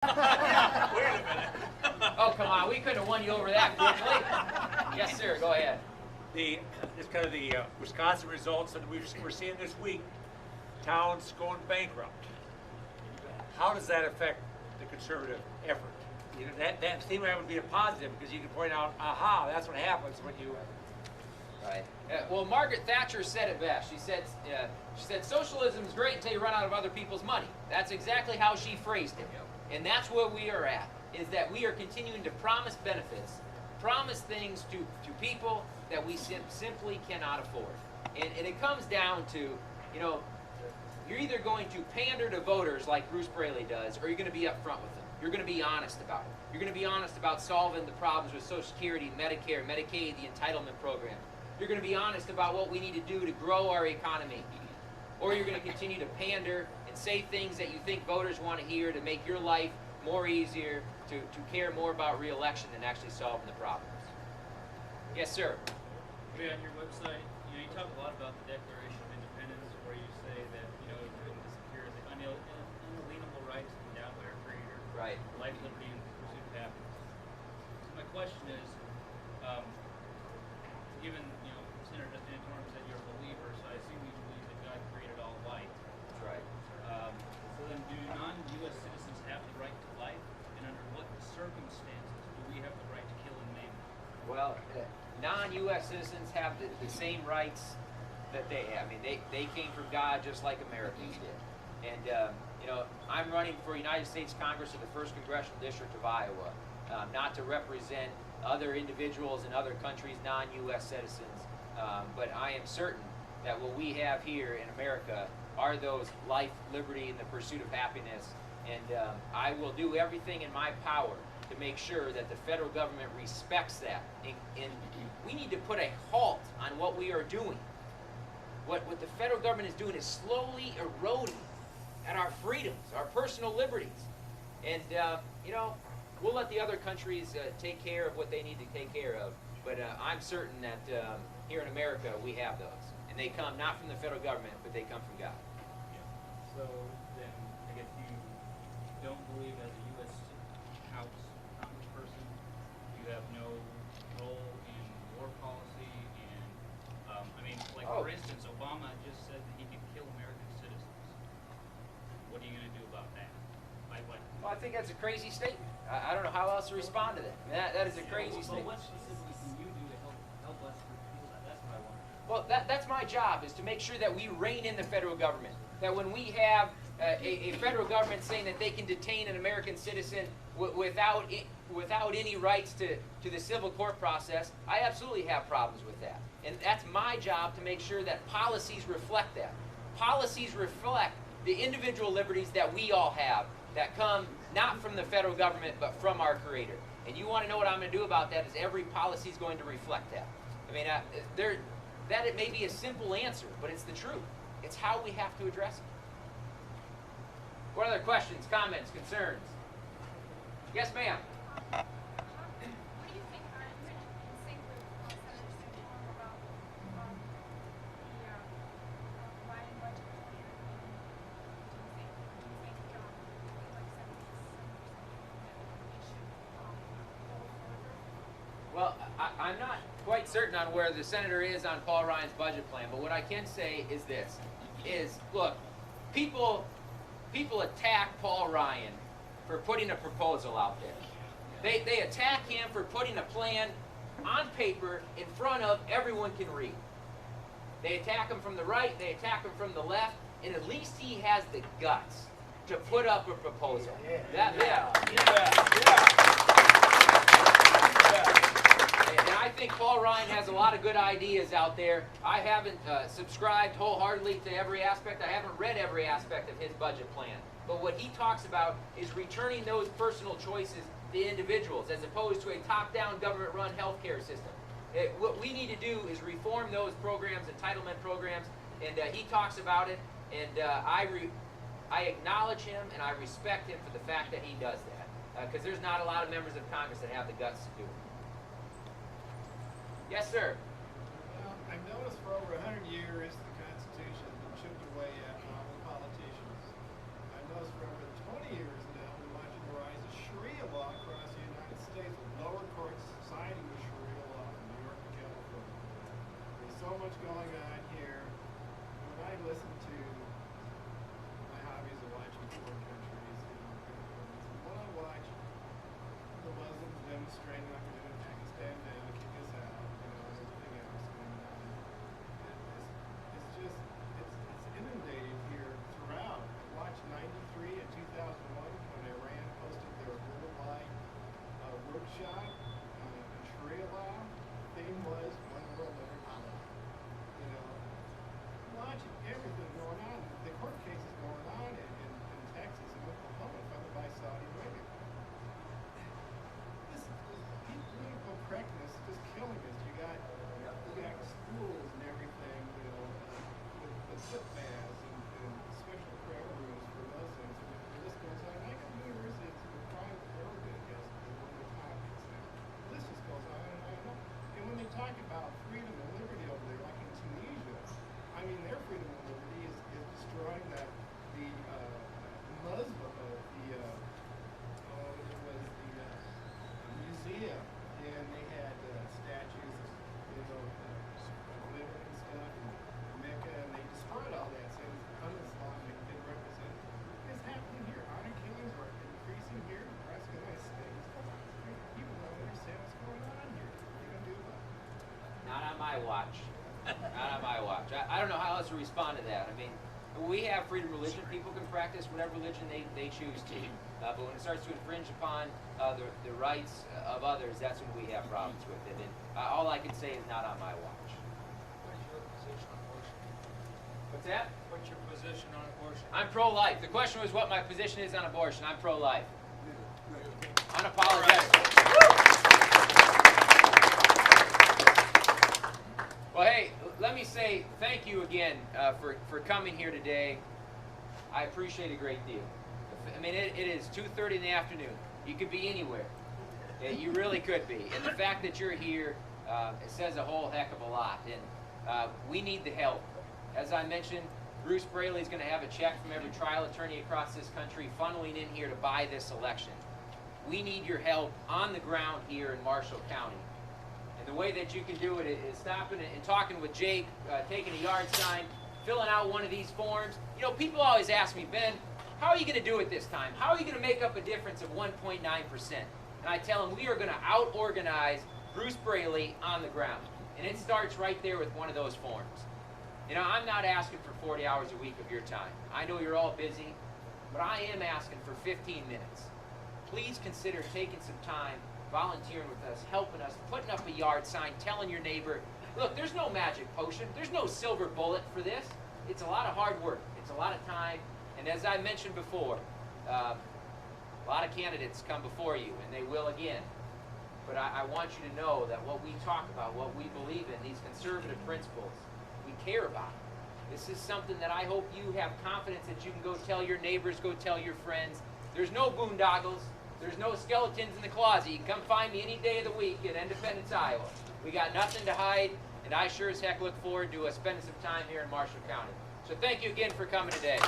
Wait a minute. Oh, come on. We couldn't have won you over that quickly. Yes, sir. Go ahead. It's kind of the Wisconsin results that we're seeing this week. Towns going bankrupt. How does that affect the conservative effort? You know, that seems like would be a positive because you can point out, aha, that's what happens when you. Right. Well, Margaret Thatcher said it best. She said, socialism is great until you run out of other people's money. That's exactly how she phrased it. And that's where we are at, is that we are continuing to promise benefits, promise things to people that we simply cannot afford. And it comes down to, you know, you're either going to pander to voters like Bruce Braley does, or you're going to be upfront with them. You're going to be honest about it. You're going to be honest about solving the problems with Social Security, Medicare, Medicaid, the entitlement program. You're going to be honest about what we need to do to grow our economy. Or you're going to continue to pander and say things that you think voters want to hear to make your life more easier, to care more about re-election than actually solving the problems. Yes, sir. On your website, you talk a lot about the Declaration of Independence, where you say that freedom disappears, the unalienable rights endowed by our Creator, right? Life, liberty, and pursuit of happiness. So my question is, given Senator Antorum said you're a believer, so I assume you believe that God created all life. That's right. So then, do non-U.S. citizens have the right to life, and under what circumstances do we have the right to kill and maim? Well, non-U.S. citizens have the same rights that they have. I mean, they came from God just like Americans did. And, I'm running for United States Congress of the 1st Congressional District of Iowa, not to represent other individuals in other countries, non-U.S. citizens, but I am certain that what we have here in America are those life, liberty, and the pursuit of happiness. And I will do everything in my power to make sure that the federal government respects that. And we need to put a halt on what we are doing. What the federal government is doing is slowly eroding at our freedoms, our personal liberties. And, we'll let the other countries take care of what they need to take care of. But I'm certain that here in America we have those. And they come not from the federal government, but they come from God. So then, I guess you don't believe as a U.S. House Congressperson you have no role in war policy and, for instance, Obama just said that he could kill American citizens. What are you going to do about that? Well, I think that's a crazy statement. I don't know how else to respond to that. I mean, that is a crazy statement. What specifically can you do to help us repeal that? That's what I want. Well, that's my job, is to make sure that we rein in the federal government. That when we have a federal government saying that they can detain an American citizen without any rights to the civil court process, I absolutely have problems with that. And that's my job to make sure that policies reflect that. Policies reflect the individual liberties that we all have that come not from the federal government but from our Creator. And you want to know what I'm going to do about that, is every policy is going to reflect that. I mean, that it may be a simple answer, but it's the truth. It's how we have to address it. What other questions, comments, concerns? Yes, ma'am. What do you think are in sync with Senator Santorum about the Biden budget plan? Do you think like Senator that we should go further? Well, I'm not quite certain on where the senator is on Paul Ryan's budget plan, but what I can say is this, look, people attack Paul Ryan for putting a proposal out there. They attack him for putting a plan on paper in front of everyone can read. They attack him from the right, they attack him from the left, and at least he has the guts to put up a proposal. And I think Paul Ryan has a lot of good ideas out there. I haven't subscribed wholeheartedly to every aspect. I haven't read every aspect of his budget plan. But what he talks about is returning those personal choices to individuals as opposed to a top-down government-run healthcare system. What we need to do is reform those programs, entitlement programs, and he talks about it, and I acknowledge him and I respect him for the fact that he does that, because there's not a lot of members of Congress that have the guts to do it. Yes, sir. Well, I've noticed for over 100 years the Constitution has been chipped away at by all the politicians. I've noticed for over 20 years now we're watching the rise much going on here. When I listen to my hobbies of watching foreign countries, when I watch the Muslims demonstrating like they're doing in Pakistan now to kick us out, everything else going on, it's inundated here throughout. I watched 93 and 2001 when Iran hosted their worldwide workshop on Sharia law. The theme was one world under Allah. Watching everything going on. The court cases going on in Texas and Oklahoma funded by Saudi Arabia. This political correctness is just killing us. You got schools and everything, with foot baths and special prayer rooms for Muslims, and the list goes on. I got universities that are private Oregon, I guess, is one of the topics now. The list just goes on and on and on. And when they talk about freedom and liberty over there, like in Tunisia, I mean, their freedom and liberty is destroying the Muslim of the museum, and they had statues of women and stuff in Mecca, and they destroyed all that, saying it's un-Islamic, didn't represent it. It's happening here. Honor killings are increasing here in the United States. People don't understand what's going on here. What are you going to do about it? Not on my watch. Not on my watch. I don't know how else to respond to that. I mean, we have freedom of religion. People can practice whatever religion they choose to. But when it starts to infringe upon the rights of others, that's when we have problems with it. And all I can say is not on my watch. What's your position on abortion? What's that? What's your position on abortion? I'm pro-life. The question was what my position is on abortion. I'm pro-life. Unapologetic. Well, hey, let me say thank you again for coming here today. I appreciate it a great deal. I mean, it is 2:30 in the afternoon. You could be anywhere. Yeah, you really could be. And the fact that you're here, it says a whole heck of a lot. And we need the help. As I mentioned, Bruce Braley is going to have a check from every trial attorney across this country funneling in here to buy this election. We need your help on the ground here in Marshall County. And the way that you can do it is stopping and talking with Jake, taking a yard sign, filling out one of these forms. People always ask me, Ben, how are you going to do it this time? How are you going to make up a difference of 1.9%? And I tell them we are going to out-organize Bruce Braley on the ground. And it starts right there with one of those forms. I'm not asking for 40 hours a week of your time. I know you're all busy, but I am asking for 15 minutes. Please consider taking some time, volunteering with us, helping us, putting up a yard sign, telling your neighbor, look, there's no magic potion. There's no silver bullet for this. It's a lot of hard work. It's a lot of time. And as I mentioned before, a lot of candidates come before you, and they will again. But I want you to know that what we talk about, what we believe in, these conservative principles, we care about. This is something that I hope you have confidence that you can go tell your neighbors, go tell your friends. There's no boondoggles. There's no skeletons in the closet. You can come find me any day of the week in Independence, Iowa. We got nothing to hide, and I sure as heck look forward to spending some time here in Marshall County. So thank you again for coming today.